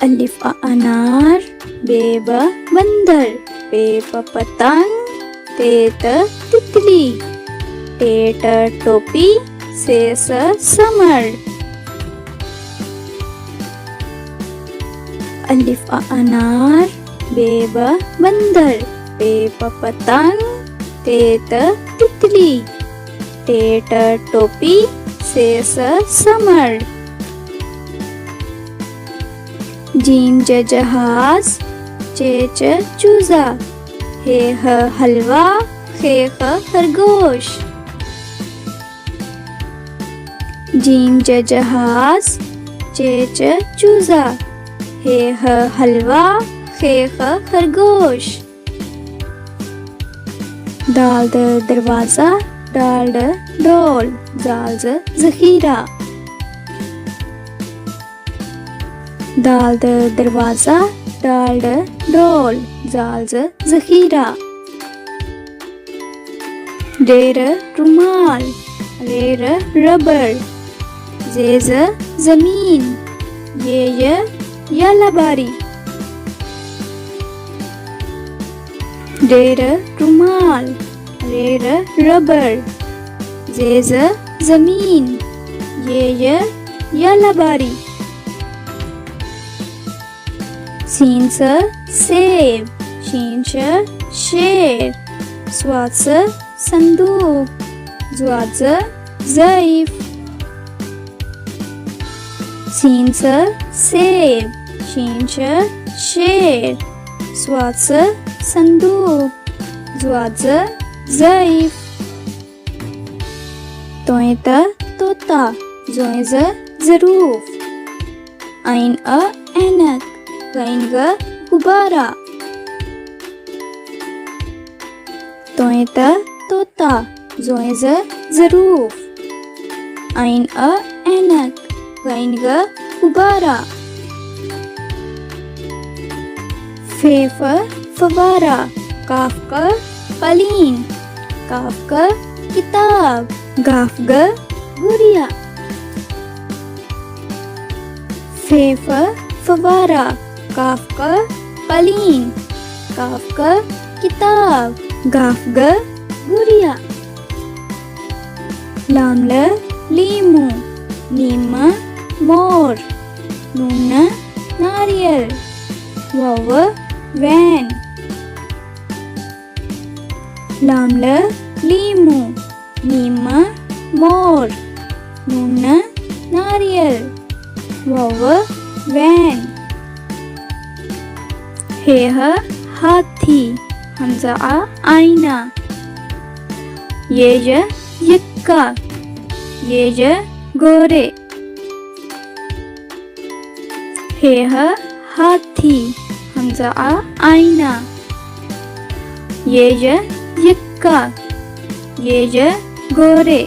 अलिफ अनार, बे बंदर, पे पतंग, ते तितली, टे टोपी, से समर। अलिफ अनार, बे बंदर, पे पतंग, ते तितली, टे टोपी, से समर। जीम जहाज, चे चूजा, हे हलवा, खे खरगोश। जीम जहाज, चे चूजा, हे हलवा, खे खरगोश। दाल दरवाजा, डाल डोल, जाल जखीरा। दाल दरवाजा, डाल डोल, जाल जखीरा। रेर रुमाल, रेर रबर, जेज जमीन, ये यालाबारी। रेर रुमाल, रेर रबर, जेज जमीन, ये यालाबारी। सीन सेब, शीन शेर, स्वाद संदूक, ज्वाद ज़ईफ। सीन सेब, शीन शेर, स्वाद संदूक, ज्वाद ज़ईफ। तोय तोता, जोय ज़रूफ, आइन ऐनक, गैन गुब्बारा। तोय तोता, जोय ज़रूफ, आइन ऐनक, गैन गुब्बारा। फेफ फवारा, काफ पलीन, काफ किताब, गाफ गुड़िया। फेफ फवारा, काफ पलीन, काफ किताब, गाफ गुड़िया। लाम लीमू, नीम मोर, नून नारियल, वाव वैन। लाम लीमू, नीम मोर, नून नारियल, वाव वैन। हे हाथी, हमजा आईना। ये यक्का, ये गोरे। हे हाथी, हमजा आईना। ये यक्का, ये गोरे।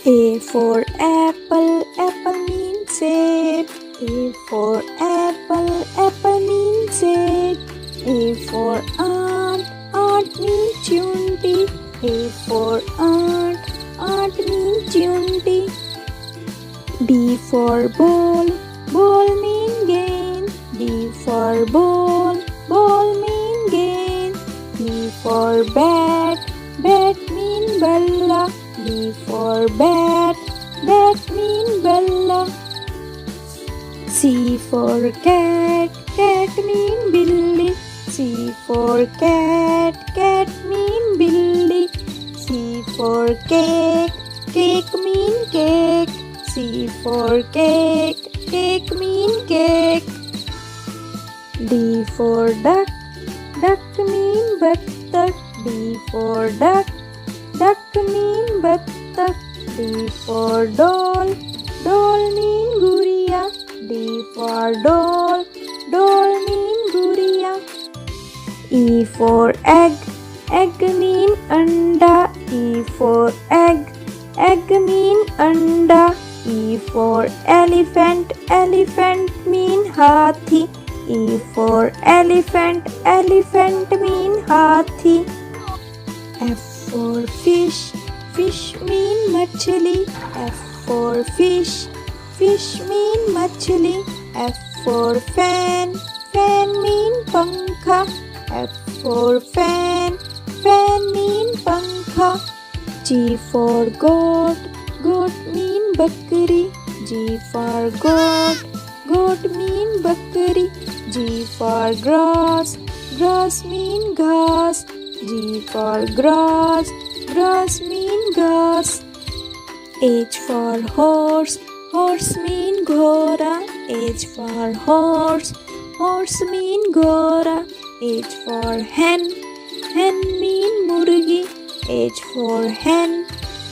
A for apple, apple means shape. A for apple, apple means shape. A for ant, ant means chunti. A for ant, ant means chunti. B for ball, ball mean gain. B for ball, ball mean gain. B for bat, bat mean balla. B for bat, bat mean balla. C for cat, cat mean billy. C for cat, cat mean billy. C for cake, cake mean cake. C for cake, cake mean cake. D for duck, duck mean buttock. D for duck, duck mean buttock. D for doll, doll mean guriya. D for doll, doll mean guriya. E for egg, egg mean anda. E for egg, egg mean anda. E for elephant, elephant mean hathi. E for elephant, elephant mean hathi. F for fish, fish mean machli. F for fish, fish mean मछली. F for fan, fan mean पंखा. F for fan, fan mean पंखा. G for goat, goat mean बकरी. G for goat, goat mean बकरी. G for grass, grass mean घास. G for grass, grass mean घास. H for horse, horse mean घोड़ा. H for horse, horse mean घोड़ा. H for hen, hen mean मुर्गी. H for hen,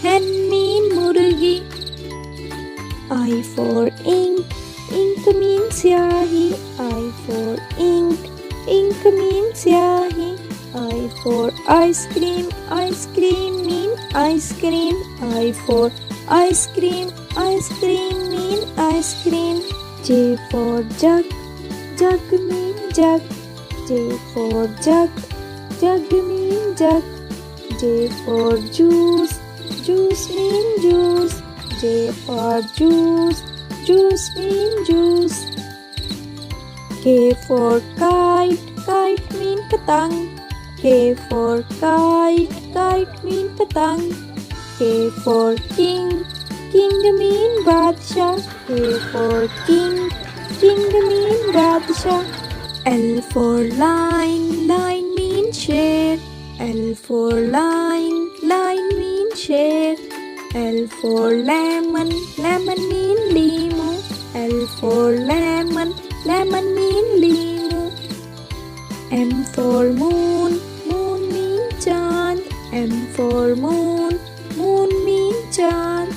hen mean मुर्गी. I for ink, ink mean स्याही. I for ink, ink mean स्याही. I for ice cream, ice cream mean ice cream. I for ice cream, ice cream mean ice cream. J for jug, jug mean jug. J for jug, jug mean jug. J for juice, juice mean juice. J for juice, juice mean juice. K for kite, kite mean पतंग. K for kite, kite mean पतंग. K for king, king mean बादशाह. K for king, king mean बादशाह. L for line, line mean शेर. L for line, line mean शेर. L for lemon, lemon mean लीमू. L for lemon, lemon mean लीमू. M for moon, moon mean चांद. M for moon, moon mean चांद.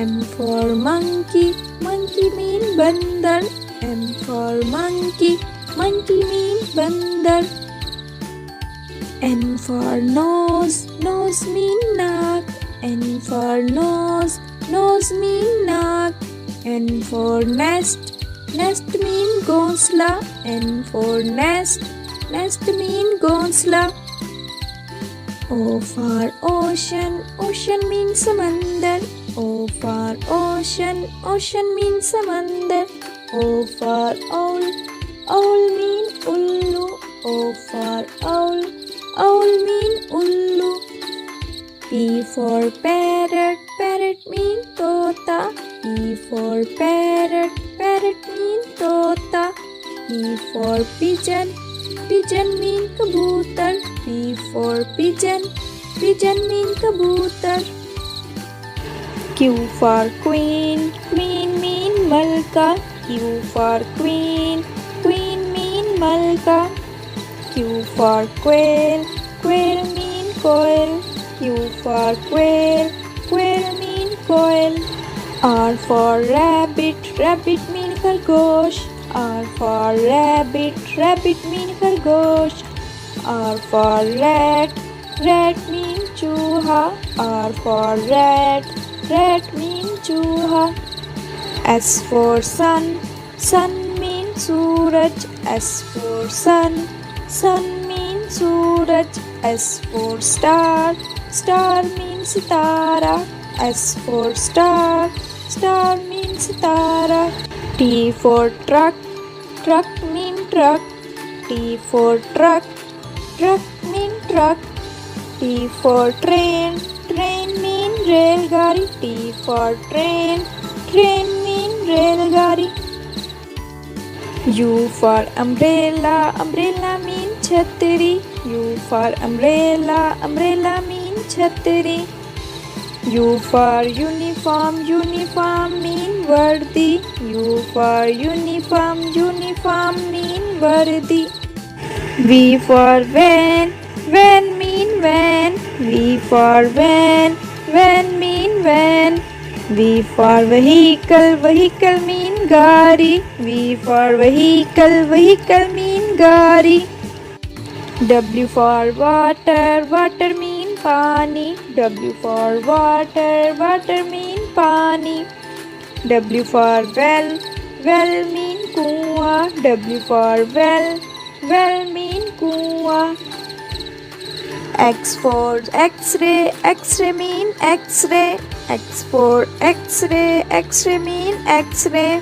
M for monkey, monkey mean बंदर. M for monkey, monkey mean बंदर. N for nose, nose mean नाक. N for nose, nose mean नाक. N for nest, nest mean घोंसला. N for nest, nest mean घोंसला. O for ocean, ocean mean समंदर. O for ocean, ocean mean समंदर. O for owl, owl mean उल्लू. O for owl, owl mean उल्लू. P for parrot, parrot mean तोता. P for parrot, parrot mean तोता. P for pigeon, pigeon mean कबूतर. P for pigeon, pigeon mean कबूतर. Q for queen, queen mean मलका. Q for queen, queen mean मलका. Q for quail, quail mean coil. Q for quail, quail mean coil. R for rabbit, rabbit mean खरगोश. R for rabbit, rabbit mean खरगोश. R for rat, rat mean चूहा. R for rat, rat mean चूहा. S for sun, sun mean Suraj. S for sun, sun mean Suraj. S for star, star mean Sitara. S for star, star mean Sitara. T for truck, truck mean truck. T for truck, truck mean truck. T for train, train mean रेलगाड़ी. T for train, train mean रेलगाड़ी. U for umbrella, umbrella mean छतरी. U for umbrella, umbrella mean छतरी. U for uniform, uniform mean वर्दी. U for uniform, uniform mean वर्दी. V for van, van mean van. V for van, van mean van. V for vehicle, vehicle mean गाड़ी. V for vehicle, vehicle mean गाड़ी. W for water, water mean पानी. W for water, water mean पानी. W for well, well mean कुआं. W for well, well mean कुआं. X for X-ray, X-ray mean X-ray. X for X-ray, X-ray mean X-ray.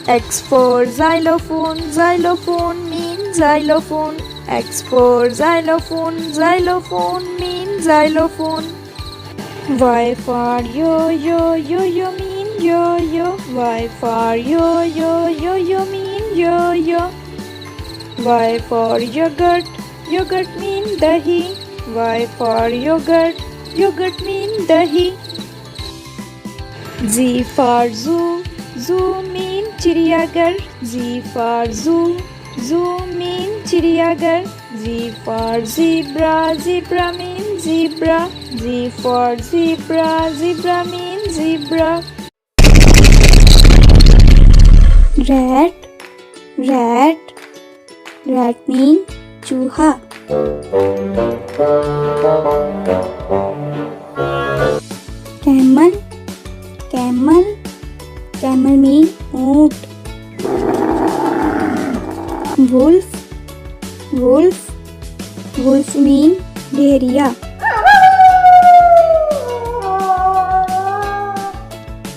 X for xylophone, xylophone mean xylophone. X for xylophone, xylophone mean xylophone. Y for yo-yo, yo-yo mean yo-yo. Y for yo-yo, yo-yo mean yo-yo. Y for yogurt, yogurt mean dahi. Y for yogurt, yogurt mean dahi. Z for zoo, zoo mean चिड़ियाघर. Z for zoo, zoo mean चिड़ियाघर. Z for zebra, zebra mean zebra. Z for zebra, zebra mean zebra. Rat, rat, rat mean चूहा. Camel, camel, camel mean ऊंट. Wolf, wolf, wolf mean भेड़िया.